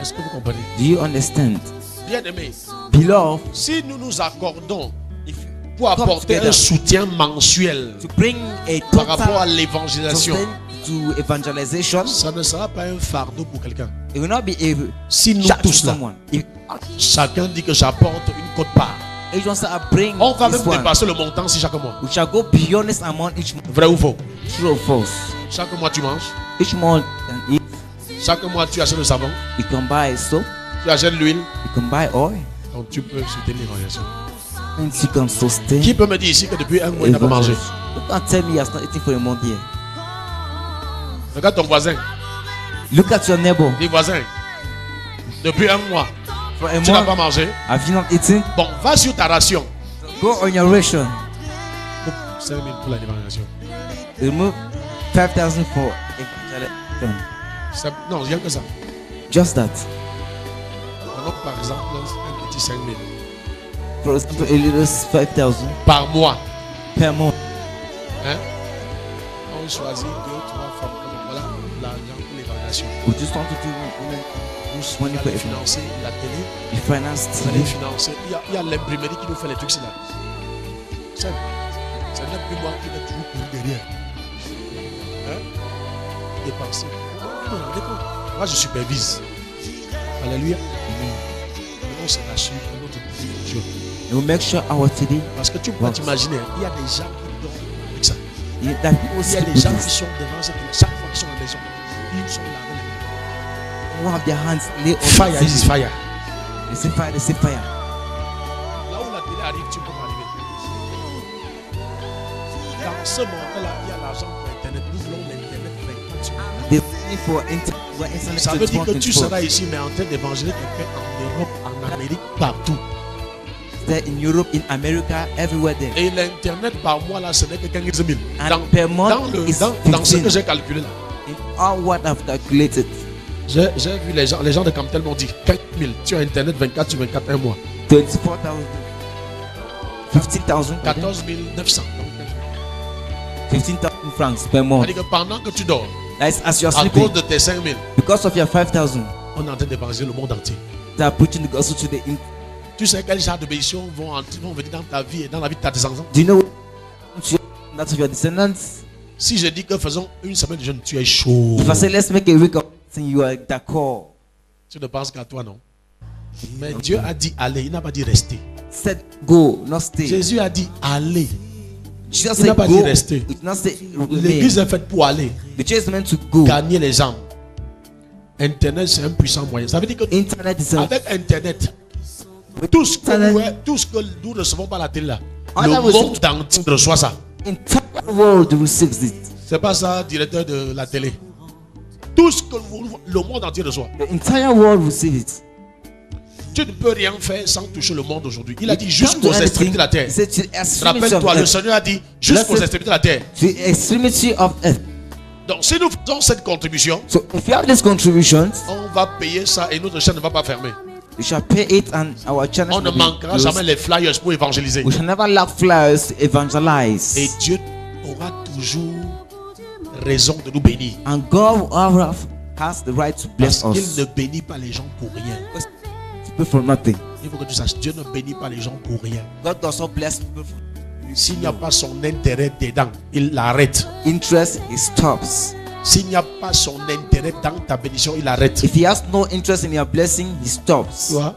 Est-ce que vous comprenez? Do you understand? Bien aimé, Beloved, si nous nous accordons if you pour apporter together un soutien mensuel to bring a par rapport à total l'évangélisation, sustain to evangelization, ça ne sera pas un fardeau pour quelqu'un. it will not be a Si nous charge to tous là, someone. If chacun dit que j'apporte une quote-part, each one say, I bring on va this même one, dépasser le montant si chaque mois. we shall go beyond this amount each month. Vrai ou faux? True or false? Chaque mois tu manges, Each month can eat. chaque mois tu achètes le savon, You can buy soap. tu achètes l'huile, You can buy oil. donc tu peux soutenir l'évangélisation. And you can sustain. Qui peut me dire ici que depuis un mois il n'a pas mangé? You can't tell me he has not eaten for a month here. Regarde ton voisin, Look at your neighbor. dis voisin, depuis un mois For a tu n'as pas month, mangé. have you not eaten? Bon, va sur ta ration. Go on your ration. Coupe 5 000 pour l'évangélisation. Remove 5,000 for evangelisation. Non, rien que ça. Just that. Prenons par exemple un petit 5 000 For example, a little 5,000 par mois. per month. Hein? On choisit 2, 3 femmes. Voilà l'argent pour l'évangélisation. We just want to do Vous money for allez everyone. financer la télé. We finance Vous allez TV. financer. Il y a l'imprimerie qui nous fait les trucs là. C'est n'est plus moi qui vais toujours courir derrière. Hein? Dépenser. Vous vous rendez compte? Moi je supervise. Alléluia. On s'assure que notre Dieu. And we make sure our TV. Parce que tu peux t'imaginer, il y a des gens qui dorment avec ça. That people Il y a sleep des with gens this. qui sont devant cette chaque fois qu'ils sont à la maison, ils sont lavés les mains. One have their hands lay on Fire, the is TV. fire. They say fire, they say fire. Là où la télé arrive, tu peux pas arriver. Dans ce monde-là, il y a l'argent pour Internet. Nous voulons l'Internet 24 sur 24. They pay for internet. Ça veut dire que tu 24. seras ici, mais en train d'évangéliser quelqu'un en Europe, en Amérique, partout. There in Europe, in America, everywhere there. Et l'Internet par mois, là, ce n'est que 15 000. And per month is Dans ce 15. que j'ai calculé là, In all what I've calculated, j'ai vu les gens de Camtel m'ont dit 4 000. Tu as Internet 24 sur 24 un mois. 24,000, 15,000, 14 900. 15,000 francs per month. C'est-à-dire que pendant que tu dors, That's as you're à sleeping, cause de tes 5 000, because of your 5,000, on est en train d'évangéliser le monde entier. they are preaching the gospel to the. Tu sais quel genre de bénédictions vont venir dans ta vie et dans la vie de tes descendants. Do you know that's of your descendants? Si je dis que faisons une semaine de jeûne, tu es chaud. If I say let's make a week of fasting, you are d'accord. Tu ne penses qu'à toi, non? Mais Dieu a dit aller, il n'a pas dit rester. Said go, not stay. Jésus a dit aller. Jesus Il said n'a pas go. dit rester. It did not say L'église remain. est faite pour aller, The church is meant to go. gagner les âmes. Internet, c'est un puissant moyen. Ça veut dire que Internet is a avec Internet, tout ce que nous recevons par la télé là, Ah, le là, vous- monde entier reçoit ça. entire world receives it. C'est pas ça, directeur de la télé. Tout ce que le monde entier reçoit. The entire world receives it. Tu ne peux rien faire sans toucher le monde aujourd'hui. Il a dit You jusqu'aux can't do extrémités de la terre. He said to the extremity of Rappelle-toi, le earth. Seigneur a dit jusqu'aux Let's- extrémités de la terre. To the extremity of earth. Donc, si nous faisons cette contribution, So if you have these contributions, on va payer ça et notre chaîne ne va pas fermer. we shall pay it and our channel On ne will be manquera closed. jamais les flyers pour évangéliser. We shall never lack flyers to evangelize. Et Dieu aura toujours raison de nous bénir. And God has the right to bless Parce qu'il us. ne bénit pas les gens pour rien. To pay for nothing. Il faut que tu saches, Dieu ne bénit pas les gens pour rien. God does not bless people for S'il n'y a pas son intérêt dedans, il l'arrête. interest, he stops. S'il n'y a pas son intérêt dans ta bénédiction, il arrête. If he has no interest in your blessing, he stops. Tu vois?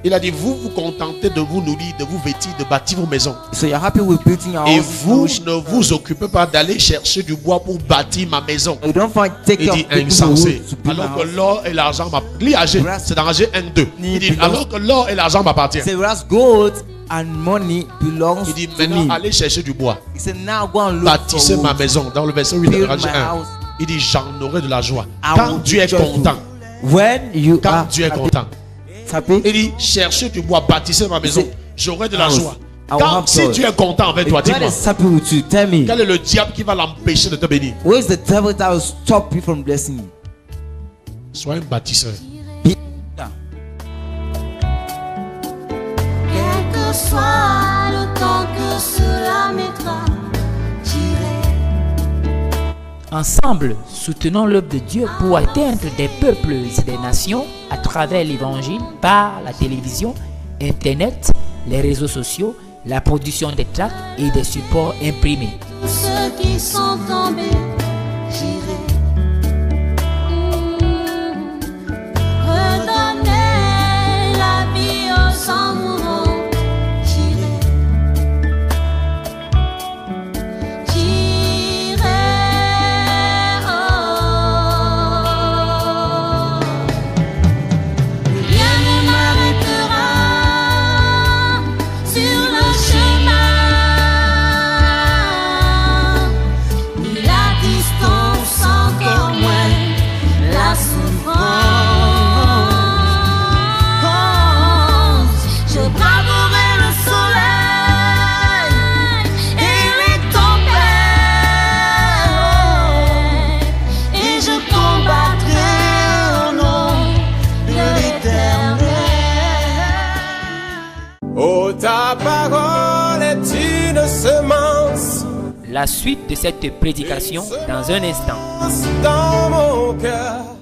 Il a dit, vous vous contentez de vous nourrir, de vous vêtir, de bâtir vos maisons. So you're happy with building your Et house. vous ne vous occupez pas d'aller chercher du bois pour bâtir ma maison. You don't find take Il care dit of people insensé. to build my Alors que house. l'or et l'argent m'appartiennent. C'est dans AG 1-2. Il dit, alors que l'or et l'argent m'appartiennent. Say whereas gold and money belongs Il dit, to maintenant me. allez chercher du bois. He said now go and look Bâtissez for ma wood. maison. Dans le verset 8 de Build AG my 1. house. Il dit, j'en aurai de la joie. I Quand will Dieu be est joyful. content. When you Quand are Dieu est content. happy, Il dit, cherchez du bois, bâtissez ma maison. J'aurai de la House. joie. I will Quand, have si joy. Dieu est content avec if toi, God dis-moi, is happy with you, tell me, quel est le diable qui va l'empêcher de te bénir? where is the devil that will stop you from blessing you? Sois un bâtisseur. Be Quel que soit le temps que cela mettra, j'irai. Ensemble, soutenons l'œuvre de Dieu pour atteindre des peuples et des nations à travers l'évangile par la télévision, Internet, les réseaux sociaux, la production des tracts et des supports imprimés. Tous ceux qui sont tombés, j'irai. Redonner la vie aux sans mourants, j'irai. J'irai. Rien ne m'arrêtera sur le chemin, ni la distance, encore moins la souffrance. Je braverai le soleil et les tempêtes, et je combattrai au nom de l'Éternel. Oh, ta parole est une semence La suite de cette prédication dans un instant. dans mon cœur.